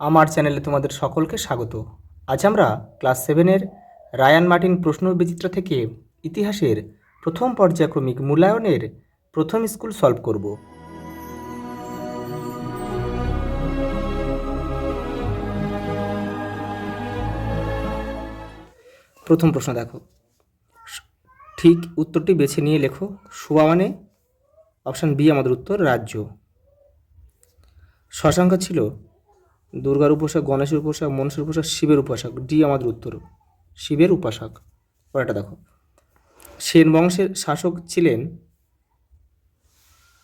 আমার চ্যানেলে তোমাদের সকলকে স্বাগত। আজ আমরা ক্লাস 7-এর রায়ান মার্টিন প্রশ্ন বিচিত্রা থেকে ইতিহাসের প্রথম পর্যায়ক্রমিক মূল্যায়নের প্রথম স্কুল সলভ করব। প্রথম প্রশ্ন দেখো, ঠিক উত্তরটি বেছে নিয়ে লেখো। শুয়া মানে অপশান বি আমাদের উত্তর, রাজ্য। শশাঙ্ক ছিল দুর্গার উপাসক, গণেশের উপাসক, মনসার উপাসক, শিবের উপাসক। ডি আমাদের উত্তর, শিবের উপাসক। পরেরটা দেখো, সেন বংশের শাসক ছিলেন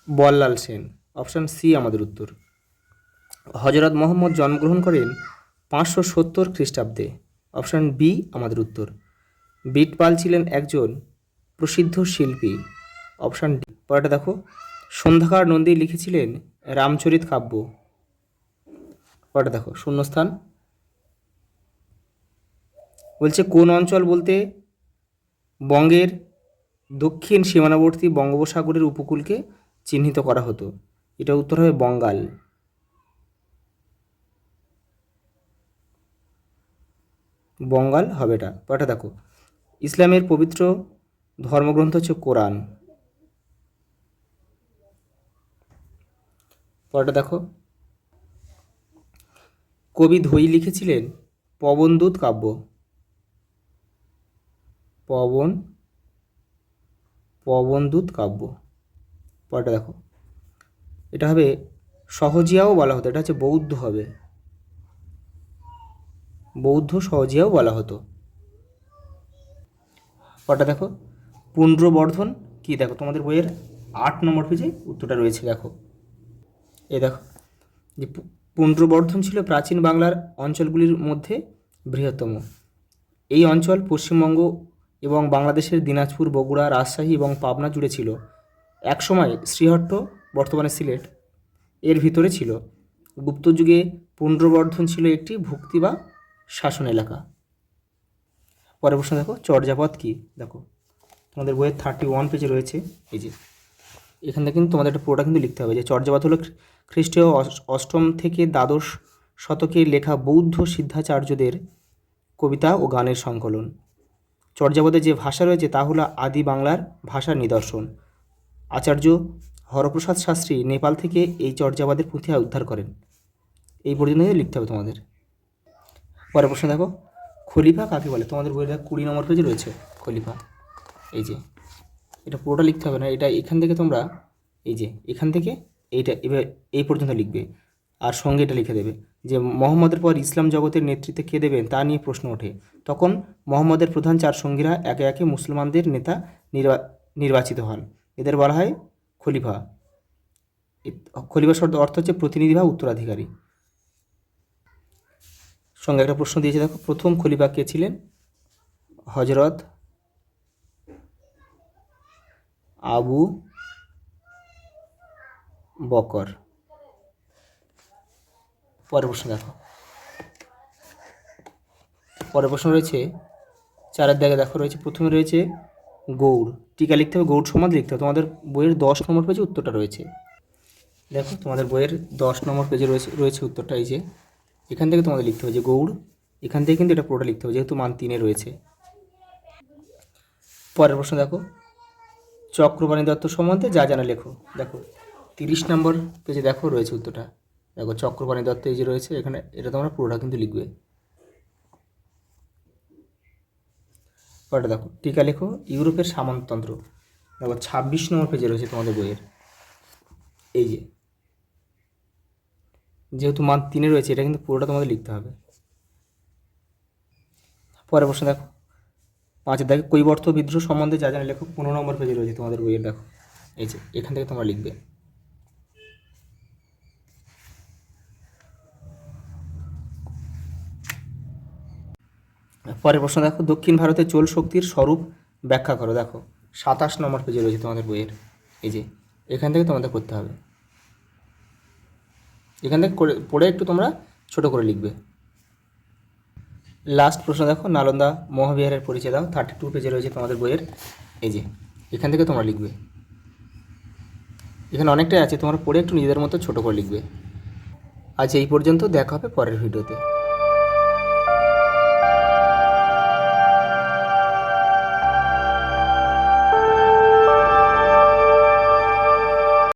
বল্লাল সেন। অপশান সি আমাদের উত্তর। হজরত মোহাম্মদ জন্মগ্রহণ করেন 570 খ্রিস্টাব্দে। অপশান বি আমাদের উত্তর। বিটপাল ছিলেন একজন প্রসিদ্ধ শিল্পী। Option D. পরেরটা দেখো, সন্ধ্যাকার নন্দী লিখেছিলেন রামচরিত কাব্য। পরেরটা দেখো, শূন্যস্থান বলছে কোন অঞ্চল বলতে বঙ্গের দক্ষিণ সীমানাবর্তী বঙ্গোপসাগরের উপকূলকে চিহ্নিত করা হতো। এটা উত্তর হবে বঙ্গাল। বঙ্গাল হবে এটা। পরেরটা দেখো, ইসলামের পবিত্র ধর্মগ্রন্থ হচ্ছে কোরআন। পরেরটা দেখো, কবি ধৈ লিখেছিলেন পবনদূত কাব্য। পবনদূত কাব্য। পরেরটা দেখো, এটা হবে সহজিয়াও বলা হতো, এটা হচ্ছে বৌদ্ধ হবে, বৌদ্ধ সহজিয়াও বলা হতো। পরেরটা দেখো, পুণ্ড্রবর্ধন কি, দেখো তোমাদের বইয়ের 8 নম্বর পেজে উত্তরটা রয়েছে। দেখো এই দেখো, যে পুণ্ড্রবর্ধন ছিল প্রাচীন বাংলার অঞ্চলগুলির মধ্যে বৃহত্তম। এই অঞ্চল পশ্চিমবঙ্গ এবং বাংলাদেশের দিনাজপুর, বগুড়া, রাজশাহী এবং পাবনা জুড়ে ছিল। একসময় শ্রীহট্ট, বর্তমানে সিলেট, এর ভিতরে ছিল। গুপ্ত যুগে পুণ্ড্রবর্ধন ছিল একটি ভুক্তি বা শাসন এলাকা। পরের প্রশ্ন দেখো, চর্যাপদ কি, দেখো তোমাদের বইয়ের 31 পেজে রয়েছে। এই যে এখান থেকে কিন্তু তোমাদের একটা পুরোটা কিন্তু লিখতে হবে। যে চর্যাপদ হলো খ্রিস্টীয় 8ম থেকে দ্বাদশ শতকে লেখা বৌদ্ধ সিদ্ধাচার্যদের কবিতা ও গানের সংকলন। চর্যাপদে যে ভাষা রয়েছে তা হলো আদি বাংলার ভাষার নিদর্শন। আচার্য হরপ্রসাদ শাস্ত্রী নেপাল থেকে এই চর্যাপদের পুঁথি উদ্ধার করেন। এই পর্যন্ত লিখতে হবে তোমাদের। পরের প্রশ্ন দেখো, খলিফা কাকে বলে, তোমাদের বইয়ের 20 নম্বর পেজে রয়েছে খলিফা। এই যে এটা পুরোটা লিখতে হবে না, এটা এখান থেকে তোমরা এই যে এখান থেকে এইটা এবার এই পর্যন্ত লিখবে, আর সঙ্গে এটা লিখে দেবে যে মোহাম্মদের পর ইসলাম জগতের নেতৃত্বে কে দেবেন তা নিয়ে প্রশ্ন ওঠে। তখন মোহাম্মদের প্রধান 4 সঙ্গীরা একে একে মুসলমানদের নেতা নির্বাচিত হন। এদের বলা হয় খলিফা। খলিফা শব্দ অর্থ হচ্ছে প্রতিনিধি বা উত্তরাধিকারী। সঙ্গে একটা প্রশ্ন দিয়েছে, দেখো প্রথম খলিফা কে ছিলেন? হজরত আবু বকর। পরের প্রশ্ন দেখো, পরের প্রশ্ন রয়েছে 4 দাগে, দেখো রয়েছে প্রথমে রয়েছে গৌড়। টিকা লিখতে হবে, গৌড় সমাজ লিখতে হবে। তোমাদের বইয়ের 10 নম্বর পেজে উত্তরটা রয়েছে। দেখো তোমাদের বইয়ের 10 নম্বর পেজে রয়েছে উত্তরটা। এই যে এখান থেকে তোমাদের লিখতে হবে যে গৌড়, এখান থেকে কিন্তু এটা পুরোটা লিখতে হবে যেহেতু মান 3-এ রয়েছে। পরের প্রশ্ন দেখো, চক্রপাণি দত্ত সম্বন্ধে যা জানা লেখো। দেখো 30 নম্বর পেজে দেখো রয়েছে উত্তরটা। দেখো চক্রপাণি দত্ত এই যে রয়েছে এখানে, এটা তোমরা পুরোটা কিন্তু লিখবে। পরেরটা দেখো, টিকা লেখো ইউরোপের সামন্ততন্ত্র। দেখো 26 নম্বর পেজে রয়েছে তোমাদের বইয়ের। এই যে যেহেতু মান 3-এ রয়েছে এটা কিন্তু পুরোটা তোমাদের লিখতে হবে। পরের প্রশ্ন দেখো, 5 দাগে কৈবর্ত বিদ্রোহ সম্বন্ধে যা জানা লেখো। 15 নম্বর পেজে রয়েছে তোমাদের বইয়ের। দেখো এই যে এখান থেকে তোমরা লিখবে। পরের প্রশ্ন দেখো, দক্ষিণ ভারতের চোল শক্তির স্বরূপ ব্যাখ্যা করো। দেখো 27 নম্বর পেজে রয়েছে তোমাদের বইয়ের। এই যে এখান থেকে তোমাদের করতে হবে, এখান থেকে করে পড়ে একটু তোমরা ছোট করে লিখবে। লাস্ট প্রশ্ন দেখো, নালন্দা মহাবিহারের পরিচয় দাও। 32 পেজে রয়েছে তোমাদের বইয়ের। এই যে এখান থেকে তোমরা লিখবে। এখানে অনেকটাই আছে, তোমরা পড়ে একটু নিজেদের মতো ছোট করে লিখবে। আজ এই পর্যন্ত, দেখা হবে পরের ভিডিওতে।